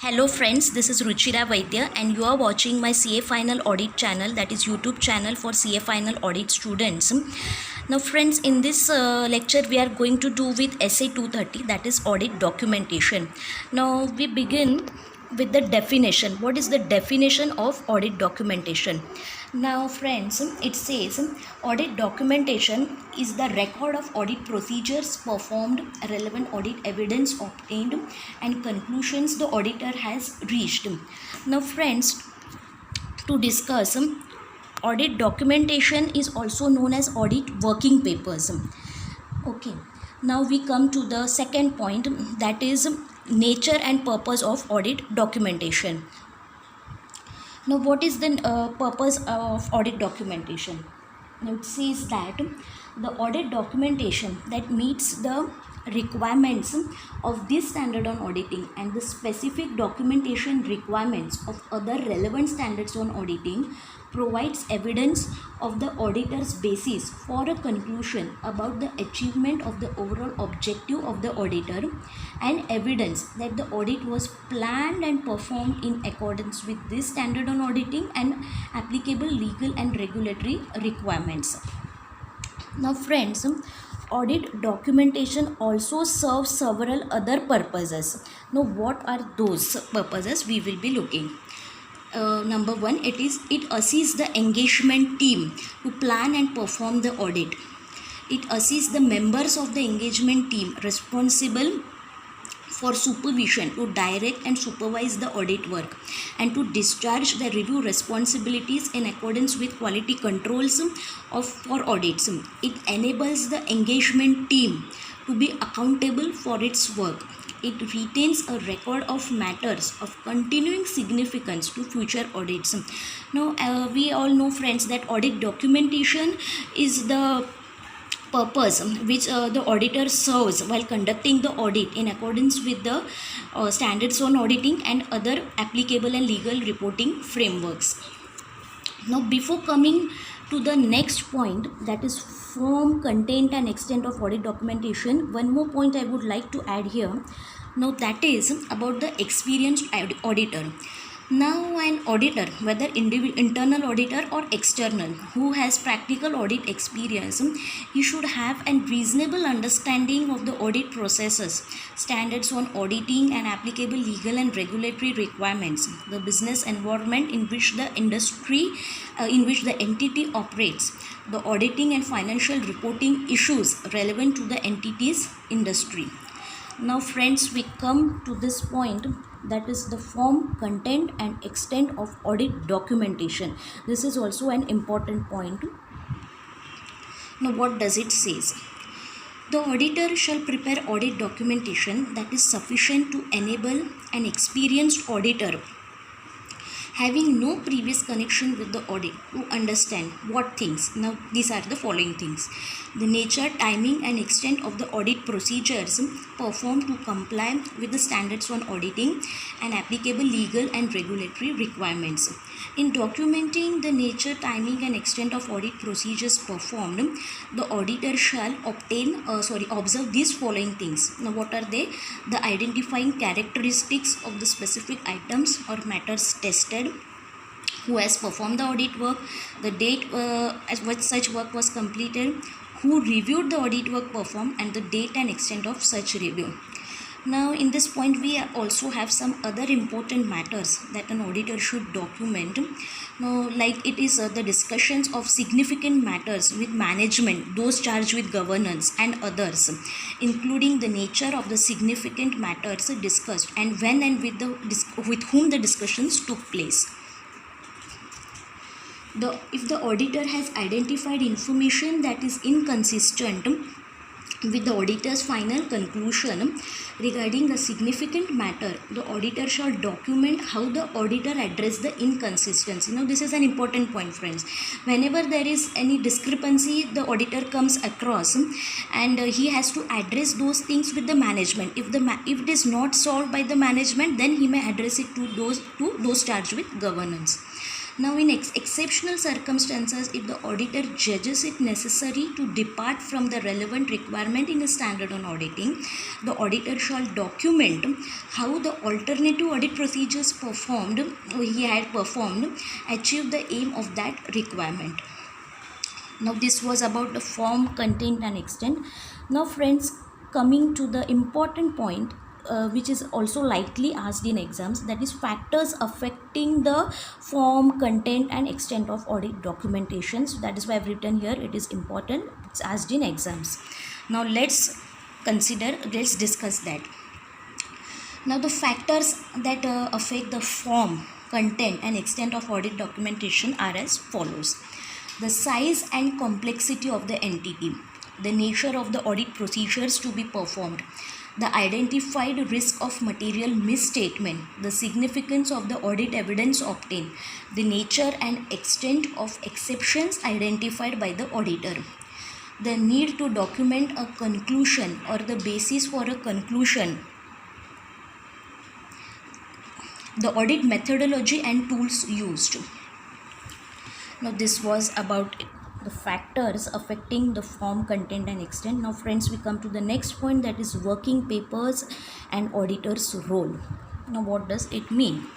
Hello friends, this is Ruchira Vaidya and you are watching my CA Final Audit channel, that is YouTube channel for CA Final Audit students. Now friends, in this lecture we are going to do with SA 230, that is audit documentation. Now we begin with the definition. What is the definition of audit documentation? Now friends, it says audit documentation is the record of audit procedures performed, relevant audit evidence obtained and conclusions the auditor has reached. Now friends, to discuss audit documentation is also known as audit working papers. Okay, now we come to the second point, that is nature and purpose of audit documentation. Now what is the purpose of audit documentation? Now it says that the audit documentation that meets the requirements of this standard on auditing and the specific documentation requirements of other relevant standards on auditing provides evidence of the auditor's basis for a conclusion about the achievement of the overall objective of the auditor and evidence that the audit was planned and performed in accordance with this standard on auditing and applicable legal and regulatory requirements. Now friends, audit documentation also serves several other purposes. Now what are those purposes we will be looking? Number one, it assists the engagement team to plan and perform the audit. It assists the members of the engagement team responsible for supervision to direct and supervise the audit work and to discharge the review responsibilities in accordance with quality controls for audits. It enables the engagement team to be accountable for its work. It retains a record of matters of continuing significance to future audits. Now, we all know friends that audit documentation is the purpose which the auditor serves while conducting the audit in accordance with the standards on auditing and other applicable and legal reporting frameworks. Now before coming to the next point, that is form, content and extent of audit documentation, one more point I would like to add here. Now that is about the experienced auditor. Now an auditor, whether internal auditor or external, who has practical audit experience, he should have a reasonable understanding of the audit processes, standards on auditing and applicable legal and regulatory requirements, the business environment in which the industry, in which the entity operates, the auditing and financial reporting issues relevant to the entity's industry. Now friends, we come to this point, that is the form, content and extent of audit documentation. This is also an important point. Now what does it say? The auditor shall prepare audit documentation that is sufficient to enable an experienced auditor having no previous connection with the audit to understand what things. Now these are the following things: the nature, timing and extent of the audit procedures performed to comply with the standards on auditing and applicable legal and regulatory requirements. In documenting the nature, timing and extent of audit procedures performed, the auditor shall observe these following things. Now what are they? The identifying characteristics of the specific items or matters tested, who has performed the audit work, the date at which such work was completed, who reviewed the audit work performed and the date and extent of such review. Now in this point we also have some other important matters that an auditor should document. Now like it is the discussions of significant matters with management, those charged with governance and others, including the nature of the significant matters discussed and when and with whom the discussions took place. If the auditor has identified information that is inconsistent with the auditor's final conclusion regarding a significant matter, the auditor shall document how the auditor addressed the inconsistency. Now this is an important point friends. Whenever there is any discrepancy the auditor comes across and he has to address those things with the management. If it is not solved by the management, then he may address it to those charged with governance. Now, in exceptional circumstances, if the auditor judges it necessary to depart from the relevant requirement in a standard on auditing, the auditor shall document how the alternative audit procedures he had performed achieved the aim of that requirement. Now, this was about the form, content and extent. Now friends, coming to the important point, which is also likely asked in exams, that is factors affecting the form, content and extent of audit documentation. So that is why I've written here, it is important, it's asked in exams. Now let's discuss that. Now the factors that affect the form, content and extent of audit documentation are as follows. The size and complexity of the entity, the nature of the audit procedures to be performed, the identified risk of material misstatement, the significance of the audit evidence obtained, the nature and extent of exceptions identified by the auditor, the need to document a conclusion or the basis for a conclusion, the audit methodology and tools used. Now this was about the factors affecting the form, content and extent. Now friends, we come to the next point, that is working papers and auditor's role. Now what does it mean?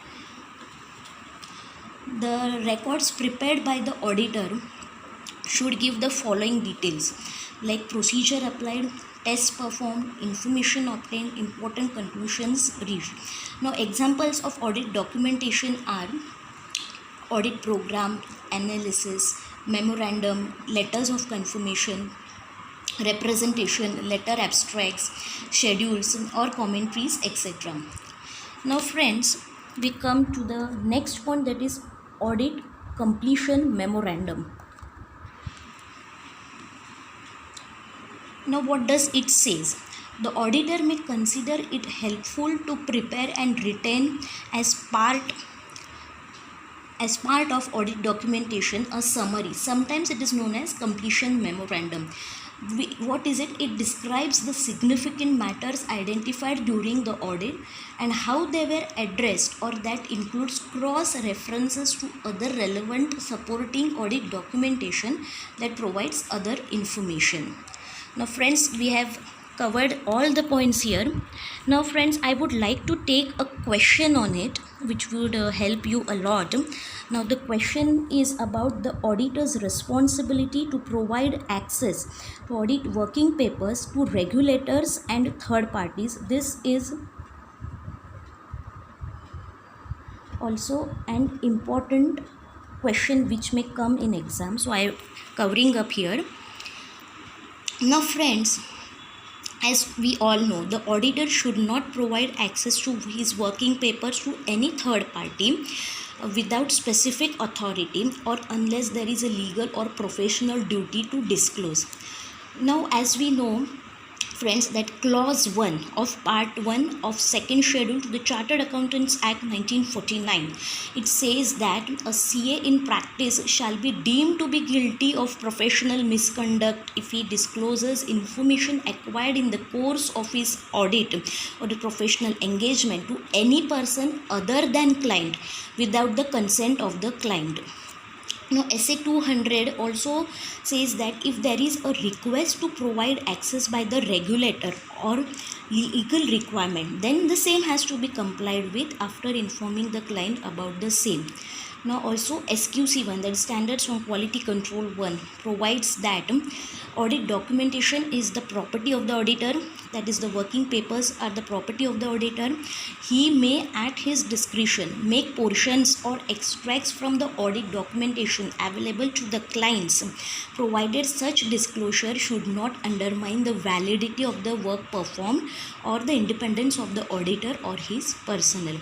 The records prepared by the auditor should give the following details, like procedure applied, tests performed, information obtained, important conclusions reached. Now examples of audit documentation are audit program, analysis, memorandum, letters of confirmation, representation, letter abstracts, schedules or commentaries, etc. Now friends, we come to the next point, that is audit completion memorandum. Now what does it says? The auditor may consider it helpful to prepare and retain as part of audit documentation a summary. Sometimes it is known as completion memorandum. What is it? It describes the significant matters identified during the audit and how they were addressed, or that includes cross references to other relevant supporting audit documentation that provides other information. Now friends, we have covered all the points here. Now friends, I would like to take a question on it which would help you a lot. Now the question is about the auditor's responsibility to provide access to audit working papers to regulators and third parties. This is also an important question which may come in exam, so I am covering up here. Now friends, as we all know, the auditor should not provide access to his working papers to any third party without specific authority or unless there is a legal or professional duty to disclose. Now as we know friends, that clause 1 of part 1 of second schedule to the Chartered Accountants Act 1949, it says that a CA in practice shall be deemed to be guilty of professional misconduct if he discloses information acquired in the course of his audit or the professional engagement to any person other than client without the consent of the client. Now SA 200 also says that if there is a request to provide access by the regulator or legal requirement, then the same has to be complied with after informing the client about the same. Now also SQC1, that is Standards on Quality Control 1, provides that audit documentation is the property of the auditor, that is the working papers are the property of the auditor. He may at his discretion make portions or extracts from the audit documentation available to the clients, provided such disclosure should not undermine the validity of the work performed or the independence of the auditor or his personnel.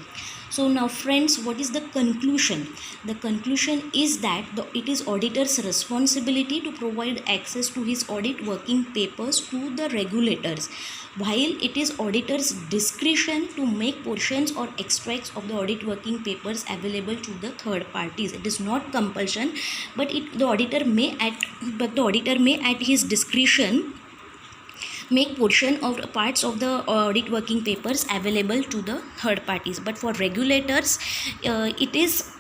So now friends, what is the conclusion? The conclusion is that it is auditor's responsibility to provide access to his audit working papers to the regulators, while it is auditor's discretion to make portions or extracts of the audit working papers available to the third parties. It is not compulsion, but the auditor may at his discretion make portion of parts of the audit working papers available to the third parties. But for regulators, it is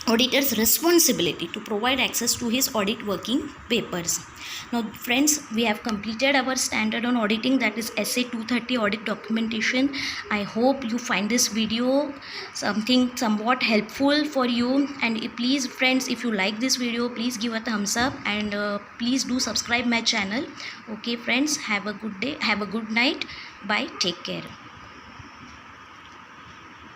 auditor's responsibility to provide access to his audit working papers. Now friends, we have completed our standard on auditing, that is SA 230 audit documentation. I hope you find this video somewhat helpful for you, and please friends, if you like this video, please give a thumbs up, and please do subscribe my channel. Okay friends, have a good day, have a good night, bye, take care.